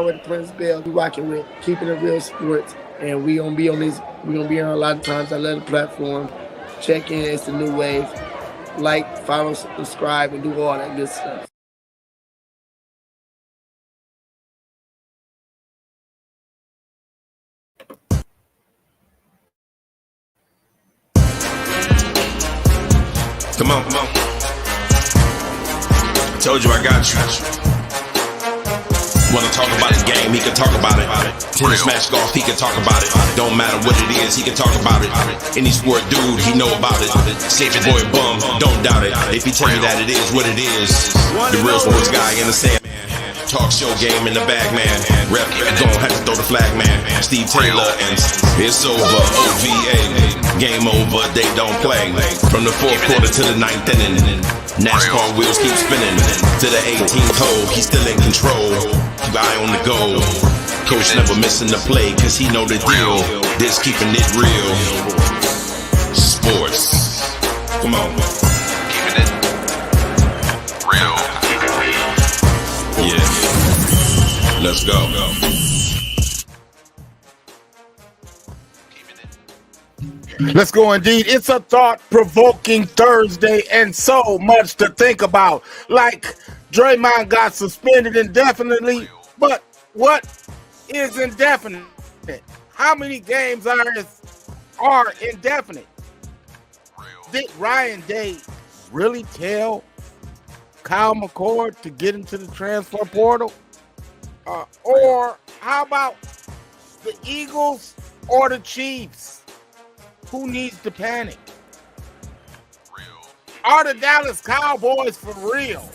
with Prince Bell. We rocking with Keeping It Real Sports, and we gonna be on this. We gonna be on a lot of times. I love the platform. Check in. It's the new wave. Like, follow, subscribe, and do all that good stuff. Come on. Told you I got you. Wanna talk about his game, he can talk about it. Tennis, match, golf, he can talk about it. Don't matter what it is, he can talk about it. Any sport dude, he know about it. Save your boy bum, don't doubt it. If he tell you that it is what it is, the real sports guy in the sand. Talk show game in the bag, man. Rep, don't have to throw the flag, man. Steve Taylor, and it's over. OVA, game over, they don't play. From the fourth quarter to the ninth inning, NASCAR wheels keep spinning. To the 18th hole, he's still in control. Keep eye on the goal. Coach never missing the play, cause he know the deal. This keeping it real. Sports. Come on. Keeping it real. Yeah. Let's go. Let's go indeed. It's a thought-provoking Thursday and so much to think about. Like Draymond got suspended indefinitely, but what is indefinite? How many games are indefinite? Did Ryan Day really tell Kyle McCord to get into the transfer portal? Or how about the Eagles or the Chiefs? Who needs to panic? Are the Dallas Cowboys for real?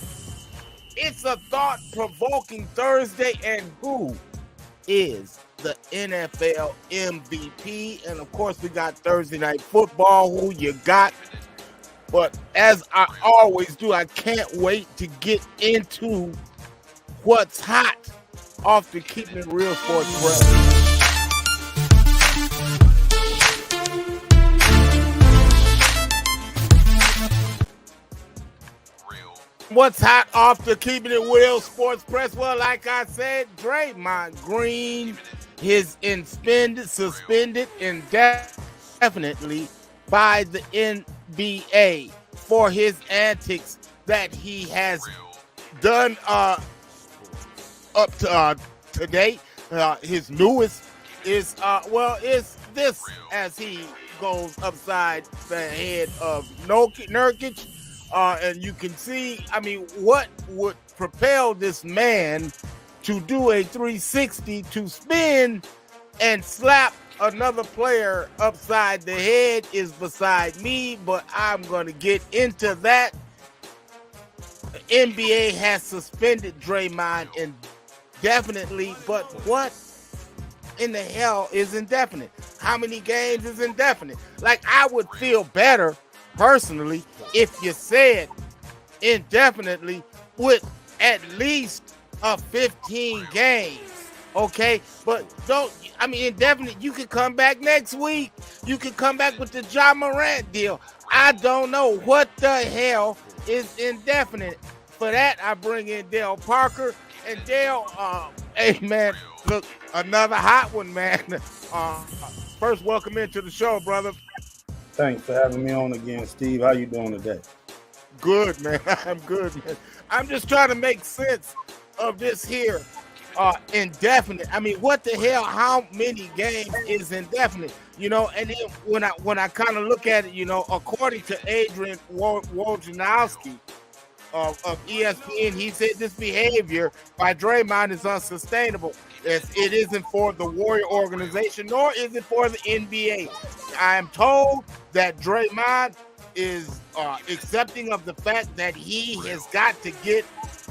It's a thought-provoking Thursday, and who is the NFL MVP? And of course, we got Thursday Night Football. Who you got? But as I always do, I can't wait to get into what's hot off the Keeping It Real Sports Press. What's hot off the Keeping It Real Sports Press? Well, like I said, Draymond Green is suspended indefinitely by the NBA for his antics that he has done up to today. His newest is this as he goes upside the head of Nurkic. And you can see, what would propel this man to do a 360 to spin and slap another player upside the head is beside me, but I'm going to get into that. The NBA has suspended Draymond indefinitely, but what in the hell is indefinite? How many games is indefinite? Like, I would feel better personally if you said indefinitely with at least 15 games, okay? But indefinite, you could come back next week. You could come back with the Ja Morant deal. I don't know what the hell is indefinite. For that, I bring in Dale Parker. And Dale, hey man, look, another hot one, man. First, welcome into the show, brother. Thanks for having me on again, Steve. How you doing today? Good, man. I'm good, man. I'm just trying to make sense of this here indefinite. What the hell? How many games is indefinite? And then when I kind of look at it, according to Adrian Wojnarowski of ESPN, he said this behavior by Draymond is unsustainable. It isn't for the Warrior organization, nor is it for the NBA. I am told that Draymond is accepting of the fact that he has got to get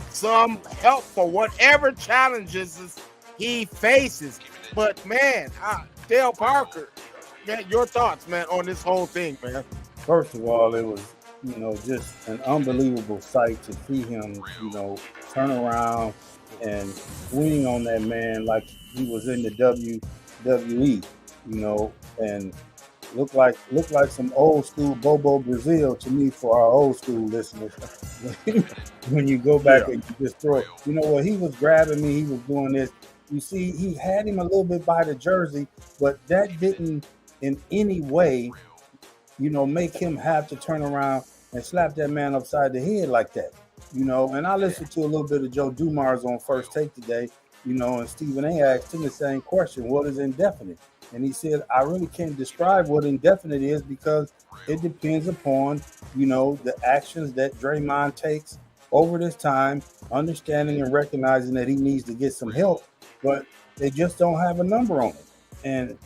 some help for whatever challenges he faces. But man, Dale Parker, man, your thoughts, man, on this whole thing, man. First of all, it was, just an unbelievable sight to see him, turn around and swing on that man like he was in the WWE, and look like some old school Bobo Brazil to me for our old school listeners. When you go back and you just throw it, he was grabbing me, he was doing this, You see, he had him a little bit by the jersey, but that didn't in any way, make him have to turn around and slap that man upside the head like that. And I listened to a little bit of Joe Dumars on First Take today, and Stephen A asked him the same question, what is indefinite? And he said, I really can't describe what indefinite is because it depends upon, the actions that Draymond takes over this time, understanding and recognizing that he needs to get some help, but they just don't have a number on it. And,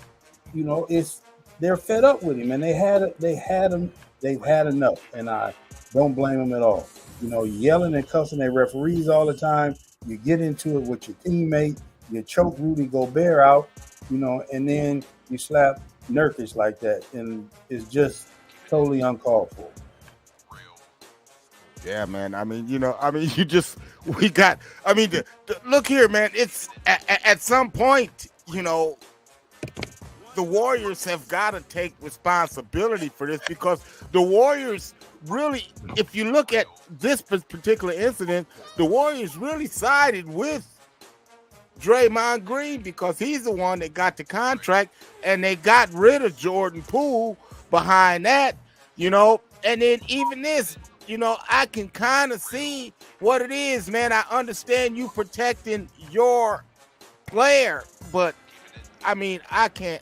they're fed up with him, and they've had enough, and I don't blame them at all. Yelling and cussing their referees all the time. You get into it with your teammate, you choke Rudy Gobert out, and then you slap Nurkic like that, and it's just totally uncalled for. Yeah, man. Look here, man. It's at some point, the Warriors have got to take responsibility for this, because the Warriors really, if you look at this particular incident, the Warriors really sided with Draymond Green because he's the one that got the contract, and they got rid of Jordan Poole behind that, and then even this, I can kind of see what it is, man. I understand you protecting your player, but I can't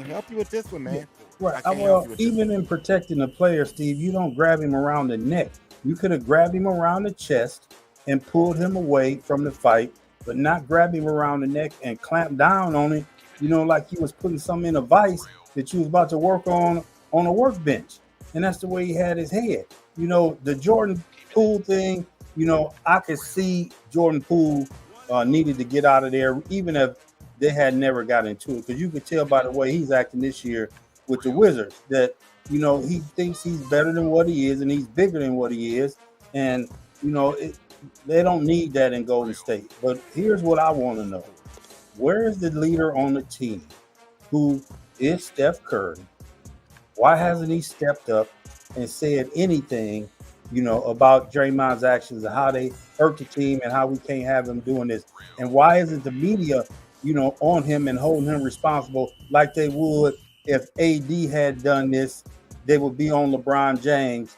help you with this one, man. Right. Well, even in protecting the player, Steve, you don't grab him around the neck. You could have grabbed him around the chest and pulled him away from the fight, but not grab him around the neck and clamp down on it, like he was putting something in a vice that you was about to work on a workbench. And that's the way he had his head. The Jordan Poole thing, I could see Jordan Poole needed to get out of there, even if they had never got into it, because you could tell by the way he's acting this year with the Wizards that, he thinks he's better than what he is and he's bigger than what he is. And, they don't need that in Golden State. But here's what I want to know. Where is the leader on the team who is Steph Curry? Why hasn't he stepped up and said anything, about Draymond's actions and how they hurt the team and how we can't have him doing this? And why isn't the media, on him and holding him responsible like they would if AD had done this? They would be on LeBron James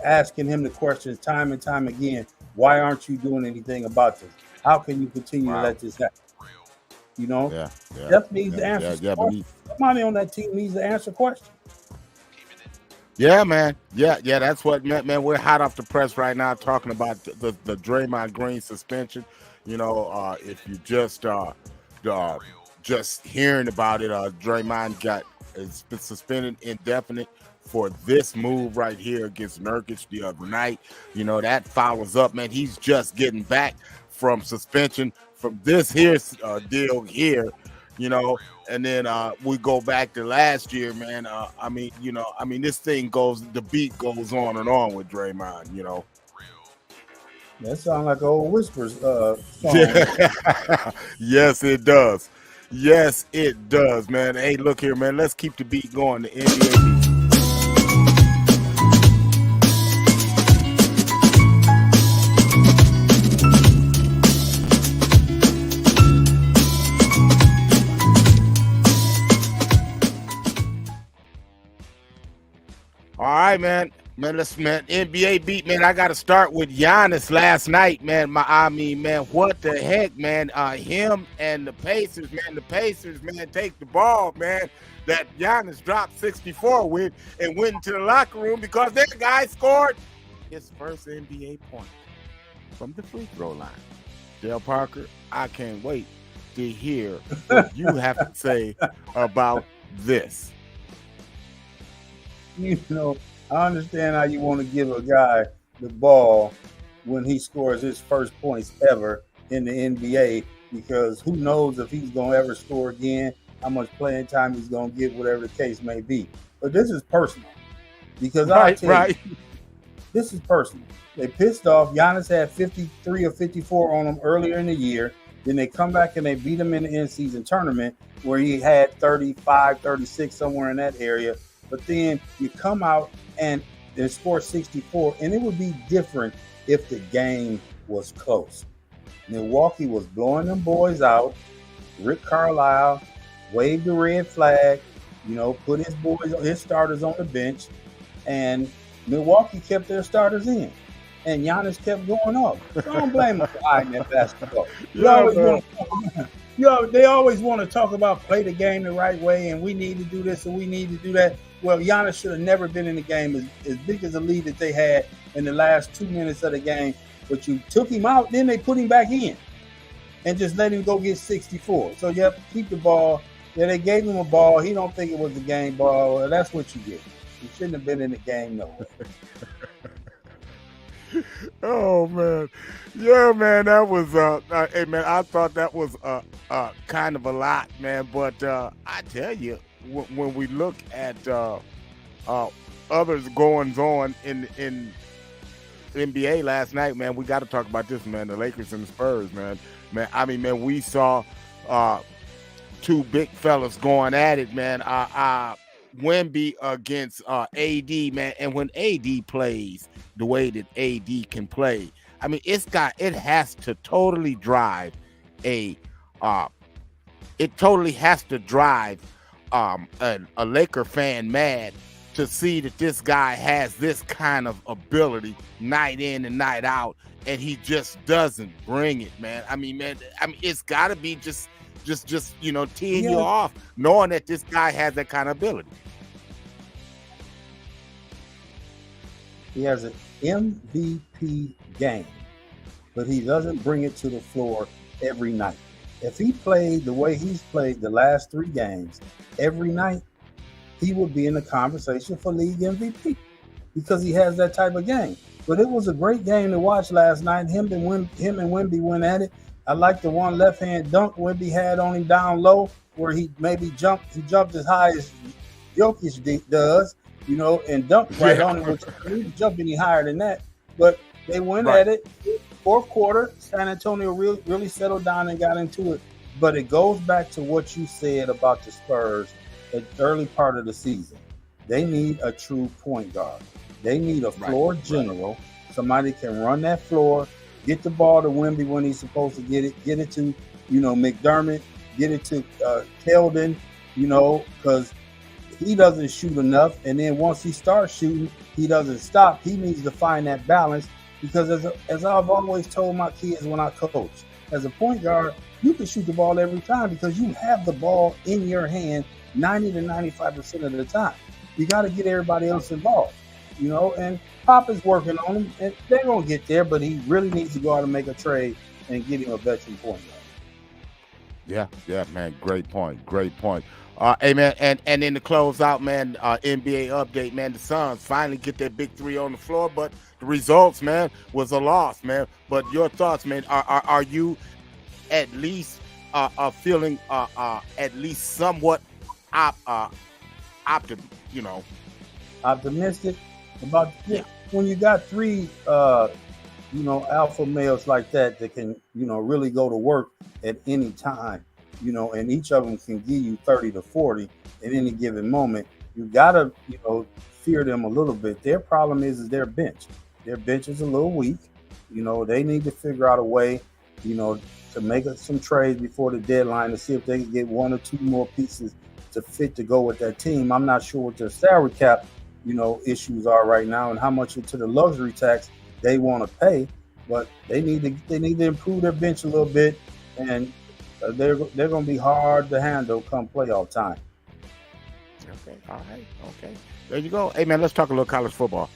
asking him the questions time and time again. Why aren't you doing anything about this? How can you continue to let this happen? Steph needs to answer questions. Somebody on that team needs to answer questions. Yeah, man. Yeah, that's what, man. We're hot off the press right now talking about the Draymond Green suspension. If you just hearing about it, Draymond has been suspended indefinite for this move right here against Nurkic the other night. That follows up, man. He's just getting back from suspension from this here deal here, and then we go back to last year, man. This thing the beat goes on and on with Draymond, That sounds like an old Whispers song. Yes, it does. Yes, it does, man. Hey, look here, man. Let's keep the beat going. The NBA beat. All right, man. NBA beat, man. I got to start with Giannis last night, man. What the heck, man? Him and the Pacers, man. The Pacers, man, take the ball, man. That Giannis dropped 64 with and went into the locker room because that guy scored his first NBA point from the free throw line. Dale Parker, I can't wait to hear what you have to say about this. I understand how you want to give a guy the ball when he scores his first points ever in the NBA, because who knows if he's going to ever score again, how much playing time he's going to get, whatever the case may be. But this is personal, because this is personal. They pissed off. Giannis had 53 or 54 on them earlier in the year. Then they come back and they beat him in the in-season tournament where he had 35, 36, somewhere in that area. But then you come out and they score 64, and it would be different if the game was close. Milwaukee was blowing them boys out. Rick Carlisle waved the red flag, put his starters on the bench, and Milwaukee kept their starters in. And Giannis kept going off. So I don't blame him for hiding that basketball. They always want to talk about play the game the right way, and we need to do this and we need to do that. Well, Giannis should have never been in the game as big as a lead that they had in the last 2 minutes of the game. But you took him out, then they put him back in and just let him go get 64. So you have to keep the ball. Yeah, they gave him a ball. He don't think it was a game ball. Well, that's what you get. You shouldn't have been in the game, no way. Oh man, yeah, man, that was hey man, I thought that was kind of a lot, man. But I tell you, when we look at others goings on in NBA last night, man, we got to talk about this, man. The Lakers and the Spurs, man. I mean, man, we saw two big fellas going at it, man. Wemby against AD, man, and when AD plays the way that AD can play, I mean, it has to totally drive a Laker fan mad to see that this guy has this kind of ability night in and night out, and he just doesn't bring it, man. I mean, it's got to be just teeing you off, knowing that this guy has that kind of ability. He has an MVP game, but he doesn't bring it to the floor every night. If he played the way he's played the last 3 games every night, he would be in the conversation for league MVP because he has that type of game. But it was a great game to watch last night. Him and Wemby went at it. I like the one left-hand dunk Wemby had on him down low where he maybe jumped as high as Jokic does, and dunked right on him, which he didn't jump any higher than that. But they went at it. Fourth quarter, San Antonio really settled down and got into it. But it goes back to what you said about the Spurs at the early part of the season. They need a true point guard. They need a floor general, somebody can run that floor, get the ball to Wemby when he's supposed to get it to, McDermott, get it to Keldon, because he doesn't shoot enough. And then once he starts shooting, he doesn't stop. He needs to find that balance because as I've always told my kids when I coach, as a point guard, you can shoot the ball every time because you have the ball in your hand 90 to 95% of the time. You got to get everybody else involved, and Pop is working on him, and they're going to get there, but he really needs to go out and make a trade and get him a veteran point guard. Yeah, man, great point. Hey, man, and in the closeout, man, NBA update, man, the Suns finally get their big 3 on the floor, but the results, man, was a loss, man. But your thoughts, man, are you at least feeling at least somewhat optimistic about when you got 3 alpha males like that can really go to work at any time, and each of them can give you 30 to 40 at any given moment. You gotta fear them a little bit. Their problem is their bench. Their bench is a little weak. They need to figure out a way to make some trades before the deadline to see if they can get 1 or 2 more pieces to fit to go with that team. I'm not sure what their salary cap, issues are right now and how much into the luxury tax they want to pay, but they need to improve their bench a little bit, and they're going to be hard to handle come playoff time. Okay, all right, okay. There you go. Hey, man, let's talk a little college football.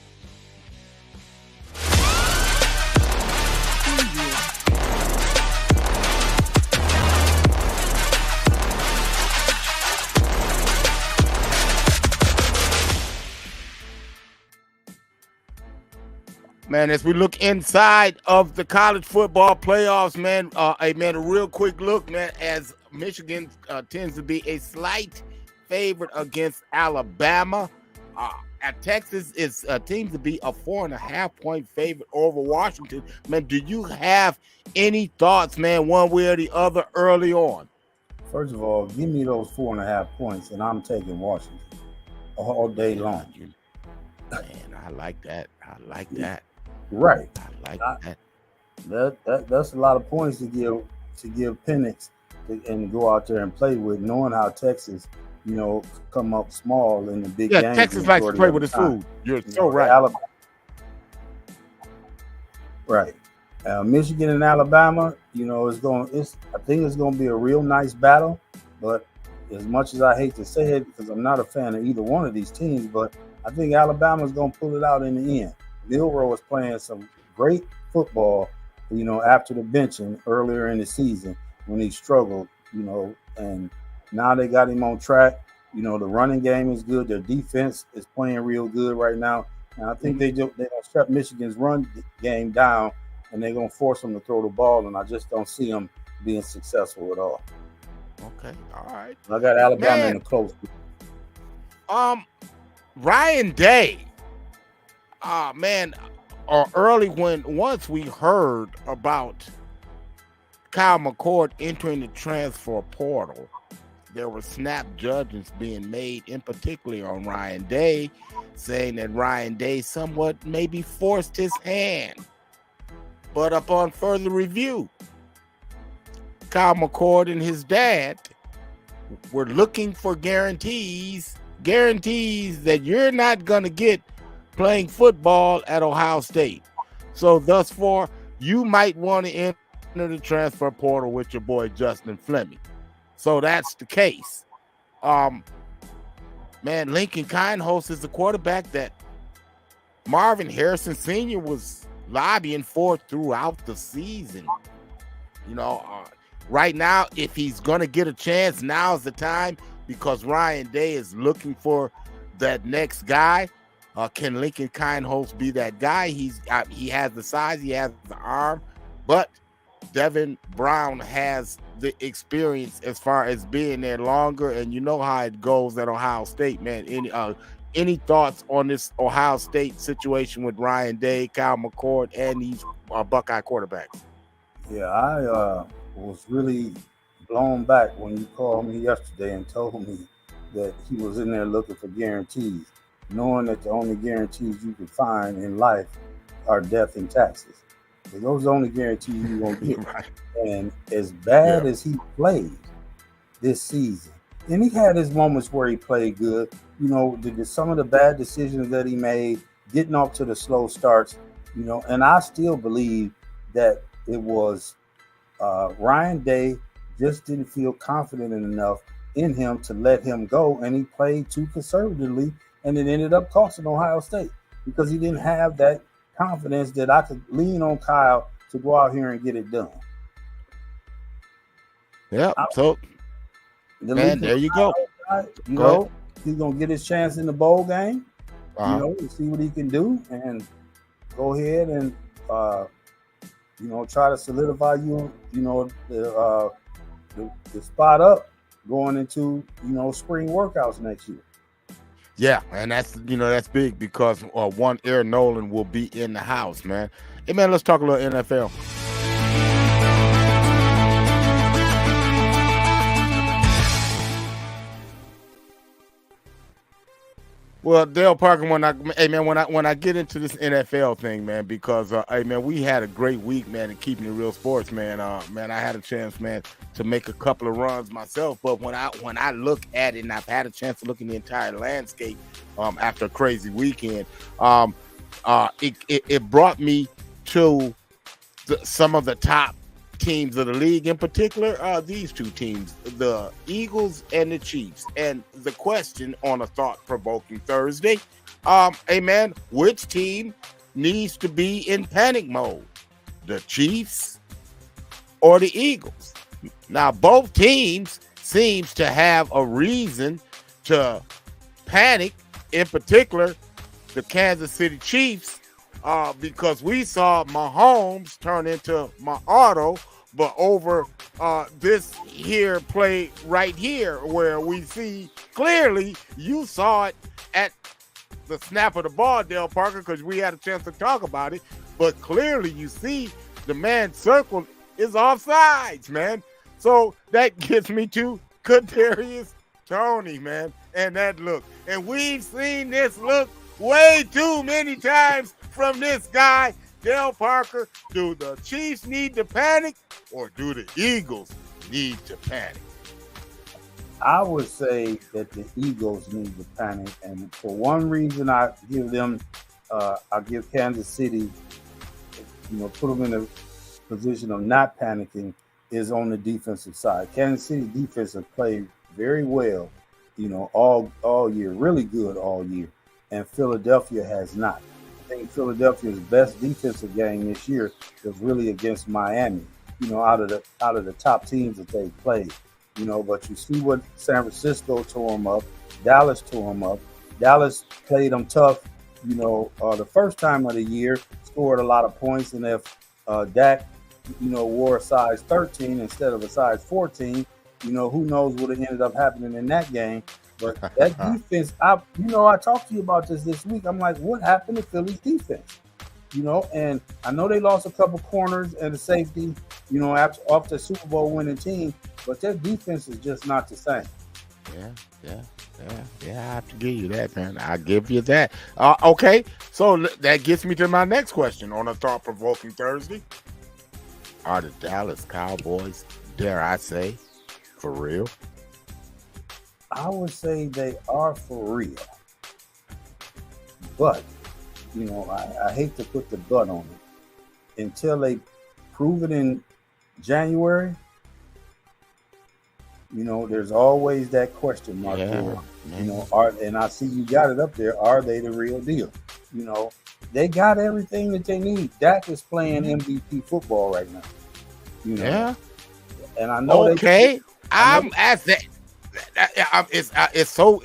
Man, as we look inside of the college football playoffs, man, a real quick look, man, as Michigan tends to be a slight favorite against Alabama. Texas seems to be a 4.5-point favorite over Washington. Man, do you have any thoughts, man, one way or the other early on? First of all, give me those 4.5 points, and I'm taking Washington all day long. Man, I like that. Right. I like that. That's a lot of points to give Penix and go out there and play with, knowing how Texas, come up small in the big Yeah, games the Texas likes to majority play of the with his time. food. You're You so know, right. Alabama, right? Michigan and Alabama, I think it's going to be a real nice battle. But as much as I hate to say it, because I'm not a fan of either one of these teams, but I think Alabama's going to pull it out in the end. Milroe was playing some great football, after the benching earlier in the season when he struggled, and now they got him on track. The running game is good. Their defense is playing real good right now. And I think they're going to shut Michigan's run game down, and they're going to force them to throw the ball, and I just don't see them being successful at all. Okay, all right. I got Alabama in Man, the close. Ryan Day. Man, once we heard about Kyle McCord entering the transfer portal, there were snap judgments being made, in particular on Ryan Day, saying that Ryan Day somewhat maybe forced his hand. But upon further review, Kyle McCord and his dad were looking for guarantees that you're not going to get playing football at Ohio State. So thus far, you might want to enter the transfer portal with your boy Justin Fleming. So that's the case. Man, Lincoln Kindhost is the quarterback that Marvin Harrison Sr. was lobbying for throughout the season. Right now, if he's going to get a chance, now's the time, because Ryan Day is looking for that next guy. Can Lincoln Kindhost be that guy? He has the size, he has the arm, but Devin Brown has the experience as far as being there longer, and you know how it goes at Ohio State, man. Any thoughts on this Ohio State situation with Ryan Day, Kyle McCord, and these Buckeye quarterbacks? Yeah, I was really blown back when you called me yesterday and told me that he was in there looking for guarantees, knowing that the only guarantees you can find in life are death and taxes. So those are the only guarantees you're going to get. Right. And as bad as he played this season, and he had his moments where he played good, some of the bad decisions that he made, getting off to the slow starts, and I still believe that it was Ryan Day just didn't feel confident enough in him to let him go, and he played too conservatively, and it ended up costing Ohio State because he didn't have that confidence that I could lean on Kyle to go out here and get it done. Yeah, so man, there you go. He's gonna get his chance in the bowl game, see what he can do, and go ahead and try to solidify the spot up going into spring workouts next year. Yeah, and that's big because one Aaron Nolan will be in the house, man. Hey, man, let's talk a little NFL. Well, Dale Parker, when I get into this NFL thing, man, because we had a great week, man, in keeping it real sports, man. Man, I had a chance, man, to make a couple of runs myself. But when I look at it, and I've had a chance to look in the entire landscape after a crazy weekend, it brought me to some of the top teams of the league, in particular these two teams, the Eagles and the Chiefs. And the question on a thought-provoking Thursday, man, which team needs to be in panic mode, the Chiefs or the Eagles? Now, both teams seems to have a reason to panic, in particular the Kansas City Chiefs, because we saw Mahomes turn into my auto, but over this here play right here, where we see clearly, you saw it at the snap of the ball, Dale Parker, because we had a chance to talk about it, but clearly you see the man circled is offsides, man. So that gets me to Kadarius Toney, man, and that look. And we've seen this look way too many times from this guy. Dale Parker, do the Chiefs need to panic or do the Eagles need to panic? I would say that the Eagles need to panic, and for one reason, I give Kansas City, put them in a position of not panicking is on the defensive side. Kansas City defense has played very well, all year, really good all year, and Philadelphia has not. I think Philadelphia's best defensive game this year was really against Miami. Out of the top teams that they played. But you see what San Francisco tore them up. Dallas tore them up. Dallas played them tough, the first time of the year, scored a lot of points. And if Dak, wore a size 13 instead of a size 14, who knows what ended up happening in that game. But that defense, I talked to you about this week. I'm like, what happened to Philly's defense? And I know they lost a couple corners and a safety, off the Super Bowl winning team, but their defense is just not the same. Yeah, I have to give you that, man. I give you that. Okay, so that gets me to my next question on a thought-provoking Thursday. Are the Dallas Cowboys, dare I say, for real? I would say they are for real. But, I hate to put the but on it. Until they prove it in January, there's always that question mark there. And I see you got it up there. Are they the real deal? They got everything that they need. Dak is playing MVP football right now. Yeah. And I know. Okay. I'm so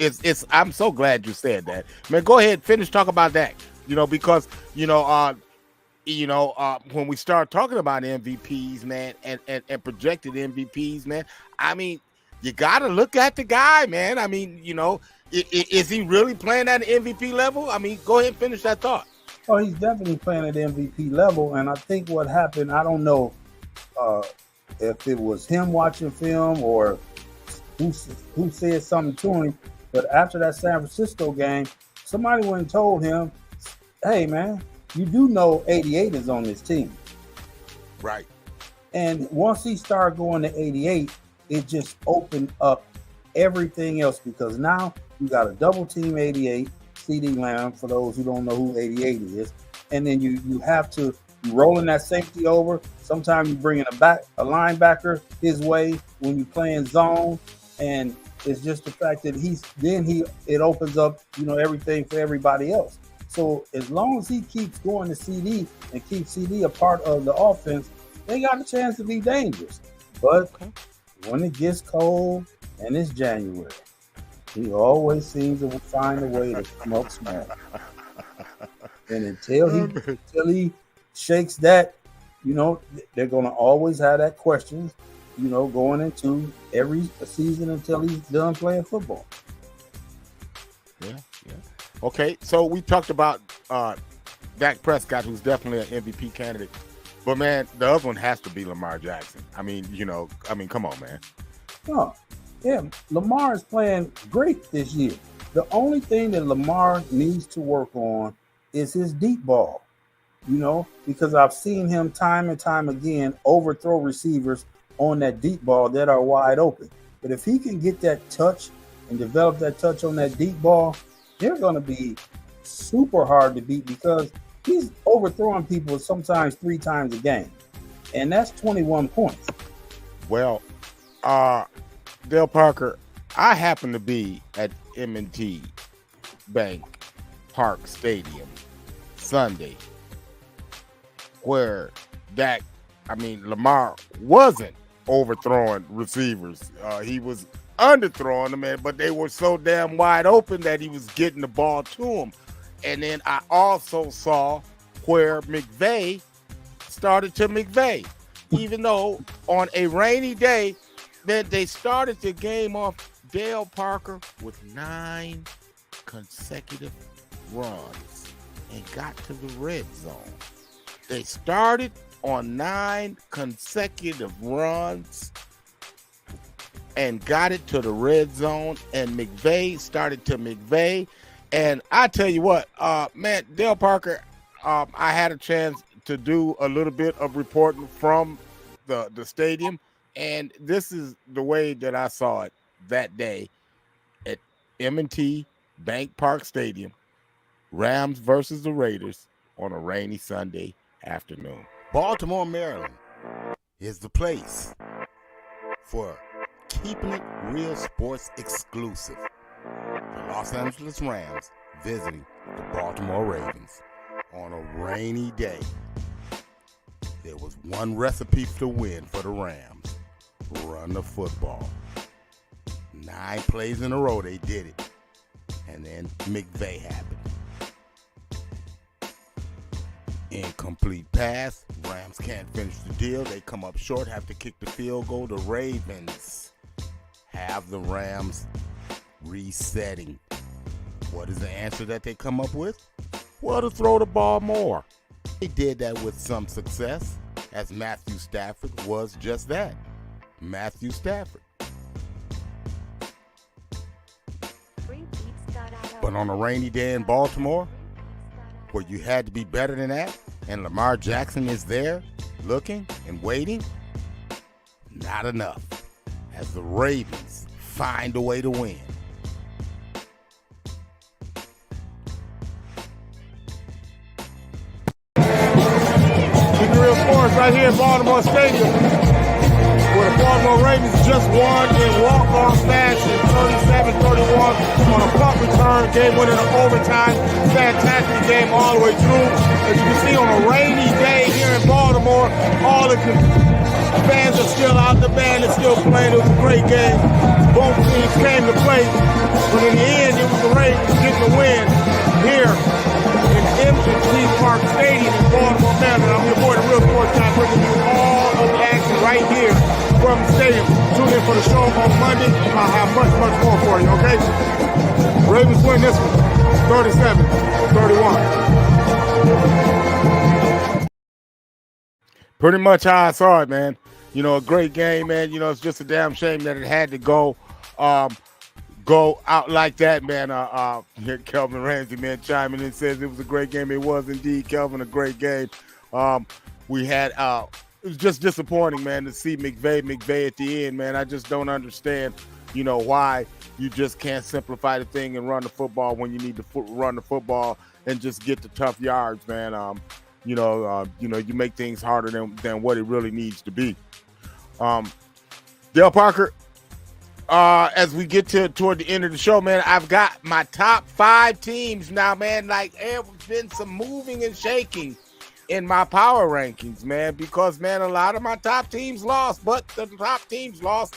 glad you said that. Man, go ahead, finish talk about that. Because when we start talking about MVPs, man, and projected MVPs, man, I mean, you got to look at the guy, man. I mean, is he really playing at an MVP level? I mean, go ahead and finish that thought. Oh, he's definitely playing at the MVP level. And I think what happened, I don't know if it was him watching film or who said something to him, but after that San Francisco game, somebody went and told him, hey, man, you do know 88 is on this team. Right. And once he started going to 88, it just opened up everything else because now you got a double team 88, CeeDee Lamb, for those who don't know who 88 is. And then you have to rolling that safety over. Sometimes you bring in a linebacker his way when you're playing zone. And it's just the fact that it opens up, everything for everybody else. So as long as he keeps going to CD and keeps CD a part of the offense, they got a chance to be dangerous. But when it gets cold and it's January, he always seems to find a way to come up small. And until he shakes that, they're going to always have that question, going into every season until he's done playing football. Yeah. Okay, so we talked about Dak Prescott, who's definitely an MVP candidate. But, man, the other one has to be Lamar Jackson. I mean, come on, man. Oh, yeah, Lamar is playing great this year. The only thing that Lamar needs to work on is his deep ball, because I've seen him time and time again overthrow receivers on that deep ball that are wide open. But if he can get that touch and develop that touch on that deep ball, they're going to be super hard to beat because he's overthrowing people sometimes 3 times a game. And that's 21 points. Well, Dale Parker, I happen to be at M&T Bank Park Stadium Sunday where Lamar wasn't overthrowing receivers. He was underthrowing them, but they were so damn wide open that he was getting the ball to them. And then I also saw where McVay started to McVay, even though on a rainy day, that they started the game off Dale Parker with 9 consecutive runs and got to the red zone. They started on 9 consecutive runs and got it to the red zone, and McVay started to McVay. And I tell you what, man, Dale Parker, I had a chance to do a little bit of reporting from the stadium, and this is the way that I saw it that day at M&T Bank Park Stadium. Rams versus the Raiders on a rainy Sunday afternoon. Baltimore, Maryland is the place for Keeping It Real Sports exclusive. The Los Angeles Rams visiting the Baltimore Ravens on a rainy day. There was one recipe to win for the Rams: run the football. 9 plays in a row they did it, and then McVay happened. Incomplete pass. Rams can't finish the deal. They come up short, have to kick the field goal. The Ravens have the Rams resetting. What is the answer that they come up with? Well, to throw the ball more. They did that with some success, as Matthew Stafford was just that. Matthew Stafford. But on a rainy day in Baltimore, where you had to be better than that, and Lamar Jackson is there looking and waiting, not enough, as the Ravens find a way to win. Keeping Real Sports right here in Baltimore Stadium, where the Baltimore Ravens just won in walk-off fashion, 37-31 on a punt return, game winning in overtime. Fantastic game all the way through. As you can see, on a rainy day here in Baltimore, all the fans are still out, the band is still playing. It was a great game. Both teams came to play, but in the end, it was the Ravens getting the win here in M&T Park Stadium in Baltimore, Maryland. I'm your boy, the Real Sports Guy, bringing you all of the action right here from the stadium. Tune in for the show on Monday. I'll have much, much more for you, okay? Ravens win this one, 37-31. Pretty much how I saw it, man. You know, a great game, man. You know, it's just a damn shame that it had to go out like that, man. Kelvin Ramsey, man, chiming in, says it was a great game. It was indeed, Kelvin, a great game. We had it was just disappointing, man, to see McVay at the end, man. I just don't understand, you know, why you just can't simplify the thing and run the football when you need to run the football and just get the tough yards, man. You make things harder than what it really needs to be. Dale Parker, as we get toward the end of the show, man, I've got my top 5 teams now, man. Like, there's been some moving and shaking in my power rankings, man, because, man, a lot of my top teams lost, but the top teams lost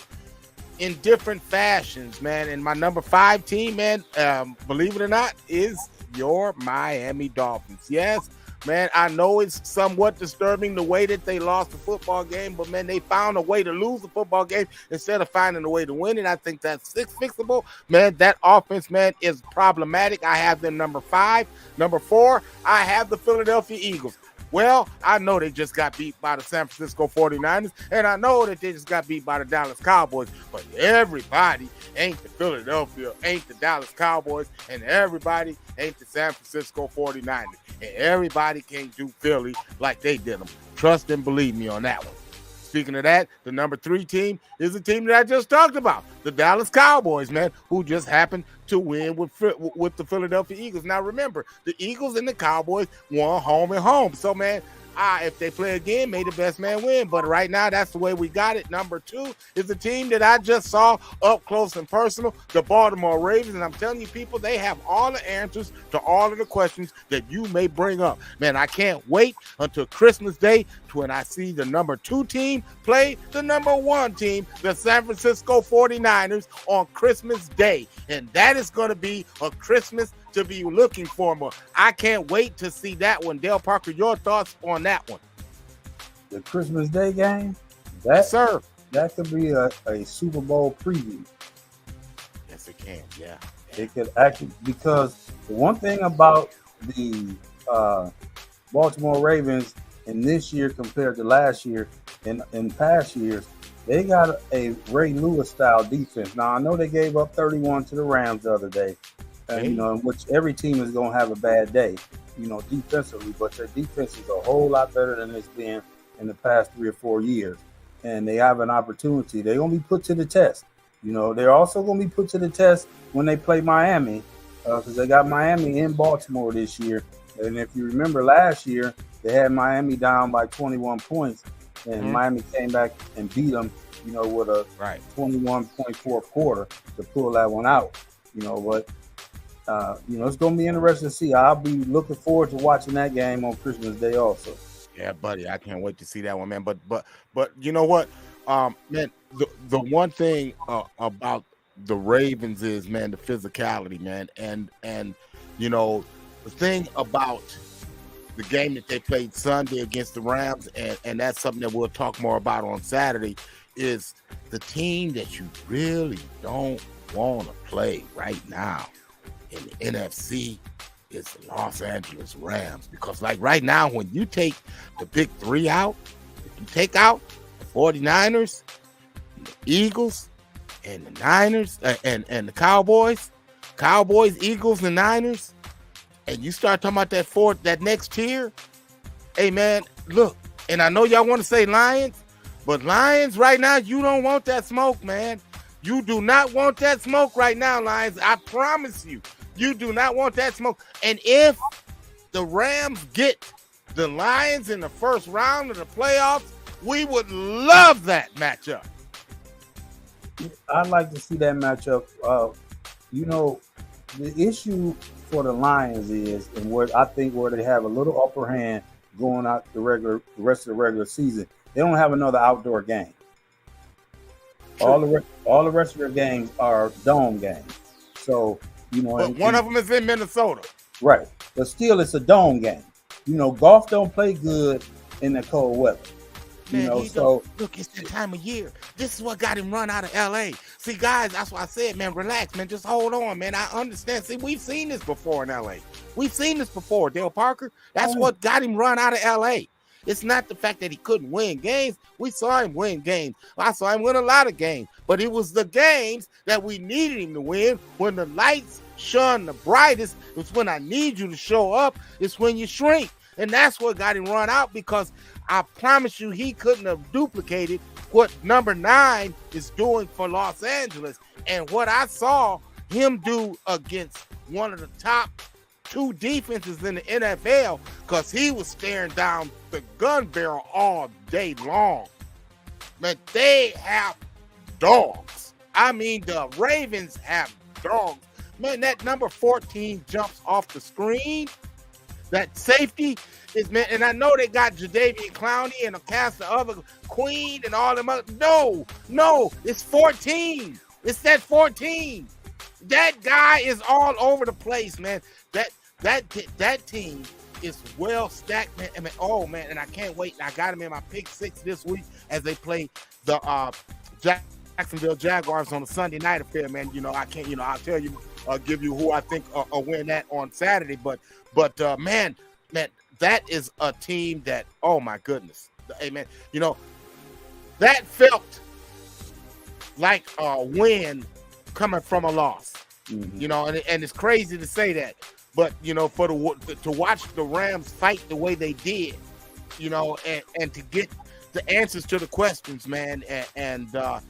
in different fashions, man. And my number 5 team, man, believe it or not, is your Miami Dolphins. Yes, man, I know it's somewhat disturbing the way that they lost the football game, but, man, they found a way to lose the football game instead of finding a way to win it. I think that's fixable. Man, that offense, man, is problematic. I have them number 5. Number 4, I have the Philadelphia Eagles. Well, I know they just got beat by the San Francisco 49ers, and I know that they just got beat by the Dallas Cowboys, but everybody ain't the Philadelphia, ain't the Dallas Cowboys, and everybody ain't the San Francisco 49ers, and everybody can't do Philly like they did them. Trust and believe me on that one. Speaking of that, the number 3 team is the team that I just talked about, the Dallas Cowboys, man, who just happened to win with the Philadelphia Eagles. Now, remember, the Eagles and the Cowboys won home and home. So, man, if they play again, may the best man win. But right now, that's the way we got it. Number 2 is the team that I just saw up close and personal, the Baltimore Ravens. And I'm telling you, people, they have all the answers to all of the questions that you may bring up. Man, I can't wait until Christmas Day when I see the number 2 team play the number 1 team, the San Francisco 49ers, on Christmas Day. And that is going to be a Christmas to be looking for more. I can't wait to see that one. Dale Parker, your thoughts on that one? The Christmas Day game? Yes, sir. That could be a Super Bowl preview. Yes, it can. Yeah. It could actually, because the one thing about the Baltimore Ravens in this year compared to last year and in past years, they got a Ray Lewis style defense. Now, I know they gave up 31 to the Rams the other day, in which every team is going to have a bad day. defensively, but their defense is a whole lot better than it's been in the past 3 or 4 years. And they have an opportunity. They're going to be put to the test. They're also going to be put to the test when they play Miami, because they got Miami in Baltimore this year. And if you remember last year, they had Miami down by 21 points, and Miami came back and beat them, with a 21.4 quarter to pull that one out. But it's going to be interesting to see. I'll be looking forward to watching that game on Christmas Day also. Yeah, buddy, I can't wait to see that one, man. But you know what, man, the one thing about the Ravens is, man, the physicality, man, and the thing about the game that they played Sunday against the Rams, and that's something that we'll talk more about on Saturday, is the team that you really don't want to play right now in the NFC is the Los Angeles Rams. Because like right now, when you take the big three out, if you take out the 49ers, the Eagles, and the Niners, and the Cowboys, Eagles, and Niners, and you start talking about that next tier, hey man, look, and I know y'all want to say Lions, but Lions right now, you don't want that smoke, man. You do not want that smoke right now, Lions. I promise you. You do not want that smoke. And if the Rams get the Lions in the first round of the playoffs, we would love that matchup. I'd like to see that matchup. The issue for the Lions is, and where they have a little upper hand going out the rest of the regular season, they don't have another outdoor game. All the rest of their games are dome games. So, but one of them is in Minnesota. Right. But still, it's a dome game. Golf don't play good in the cold weather. Man, look, it's the time of year. This is what got him run out of LA. See, guys, that's why I said, man, relax, man. Just hold on, man. I understand. See, we've seen this before in LA. We've seen this before, Dale Parker. That's what got him run out of LA. It's not the fact that he couldn't win games. We saw him win games. I saw him win a lot of games. But it was the games that we needed him to win when the lights shone the brightest. It's when I need you to show up. It's when you shrink. And that's what got him run out, because I promise you he couldn't have duplicated what number 9 is doing for Los Angeles. And what I saw him do against one of the top 2 defenses in the NFL, because he was staring down the gun barrel all day long. Man, they have dogs. I mean, the Ravens have dogs. Man, that number 14 jumps off the screen. That safety is, man, and I know they got Jadeveon Clowney and a cast of other Queen and all them other. No, it's 14. It's that 14. That guy is all over the place, man. That team is well stacked, man. Oh man, and I can't wait. I got him in my pick 6 this week as they play the Jacksonville Jaguars on a Sunday night affair, man. I can't. I'll tell you, give you who I think will win that on Saturday. But man, that is a team that, oh my goodness, hey man, that felt like a win coming from a loss. And it's crazy to say that, but to watch the Rams fight the way they did, and to get the answers to the questions, man, and the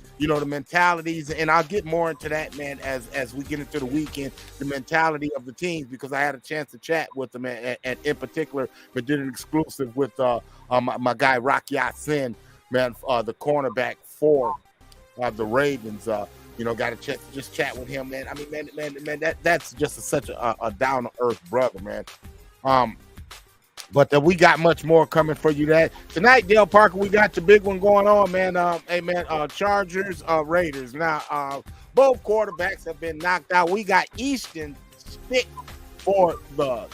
mentalities, and I'll get more into that, man, as we get into the weekend, the mentality of the teams, because I had a chance to chat with them, and in particular, but did an exclusive with my guy Rock Ya-Sin, man, the cornerback for the Ravens. Got a chance to just chat with him, man. I mean, man, that's just such a down to earth brother, man. But we got much more coming for you tonight, Dale Parker. We got the big one going on, man. Hey, man, Chargers, Raiders. Now, both quarterbacks have been knocked out. We got Easton Stick for the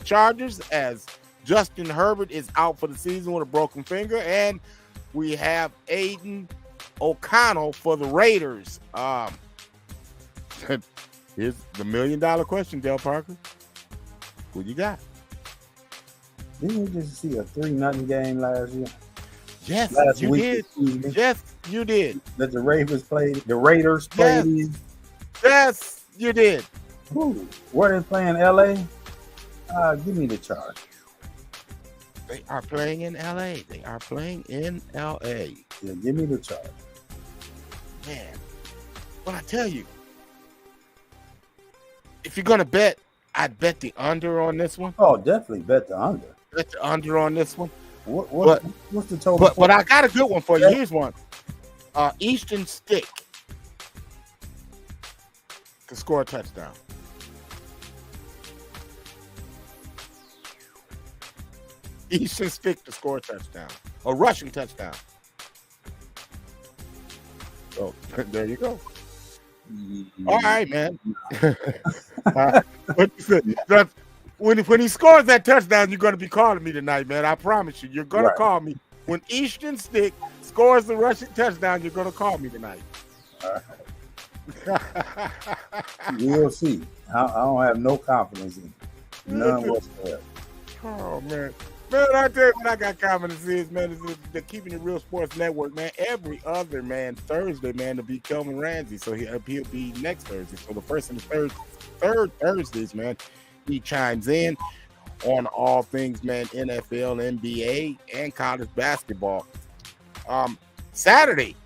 Chargers, as Justin Herbert is out for the season with a broken finger, and we have Aiden O'Connell for the Raiders. Here's the $1 million question, Dale Parker. Who you got? Didn't you just see a 3-0 game last year? Yes, you did. Yes, you did. That the Raiders played. Yes, you did. Who? Were they playing LA? Give me the Chargers. They are playing in L.A. They are playing in L.A. Yeah, give me the Chargers. Man, well, I tell you, if you're gonna bet, I'd bet the under on this one. Oh, definitely bet the under. Bet the under on this one. What's the total? But I got a good one for you. Here's one. Eastern Stick to score a touchdown. Eastern Stick to score a touchdown. A rushing touchdown. So there you go. All right, man. When he scores that touchdown, you're going to be calling me tonight, man. I promise you. You're going to call me. When Eastern Stick scores the rushing touchdown, you're going to call me tonight. All right. We'll see. I don't have no confidence in it. None whatsoever. Oh, man. Man, I tell you what I got confidence is, man, is the Keeping It Real Sports Network, man. Every other, man, Thursday, man, to be Kelvin Ramsey. So he'll be next Thursday. So the first and the third Thursdays, man, he chimes in on all things, man, NFL, NBA, and college basketball. Saturday,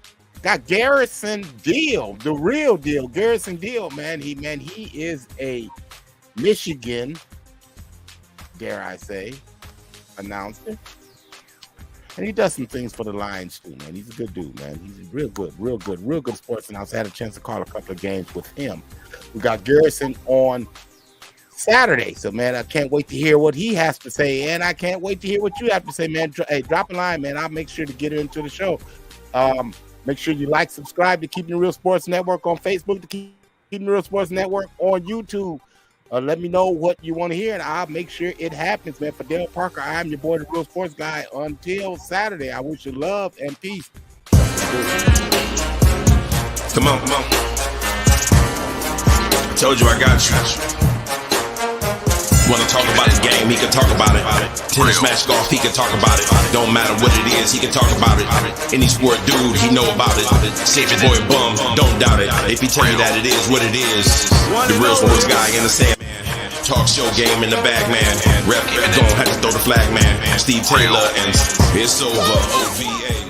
got Garrison Deal, the real deal. Garrison Deal, man. He is a Michigan, dare I say, announcer. And he does some things for the Lions too, man. He's a good dude, man. He's real good sports announcer. I had a chance to call a couple of games with him. We got Garrison on Saturday. So, man, I can't wait to hear what he has to say. And I can't wait to hear what you have to say, man. Hey, drop a line, man. I'll make sure to get into the show. Make sure you like, subscribe to Keeping It Real Sports Network on Facebook, to Keeping It Real Sports Network on YouTube. Let me know what you want to hear, and I'll make sure it happens, man. For Dale Parker, I'm your boy, the Real Sports Guy. Until Saturday, I wish you love and peace. Come on. I told you I got you. Wanna talk about his game, he can talk about it. Tennis, match, golf, he can talk about it. Don't matter what it is, he can talk about it. Any sport, dude, he know about it. Safe boy, bum, don't doubt it. If he tell you that it is what it is, the Real Sports Guy in the sand, man. Talk show game in the bag, man. Rep, don't have to throw the flag, man. Steve Taylor, and it's over. OVA.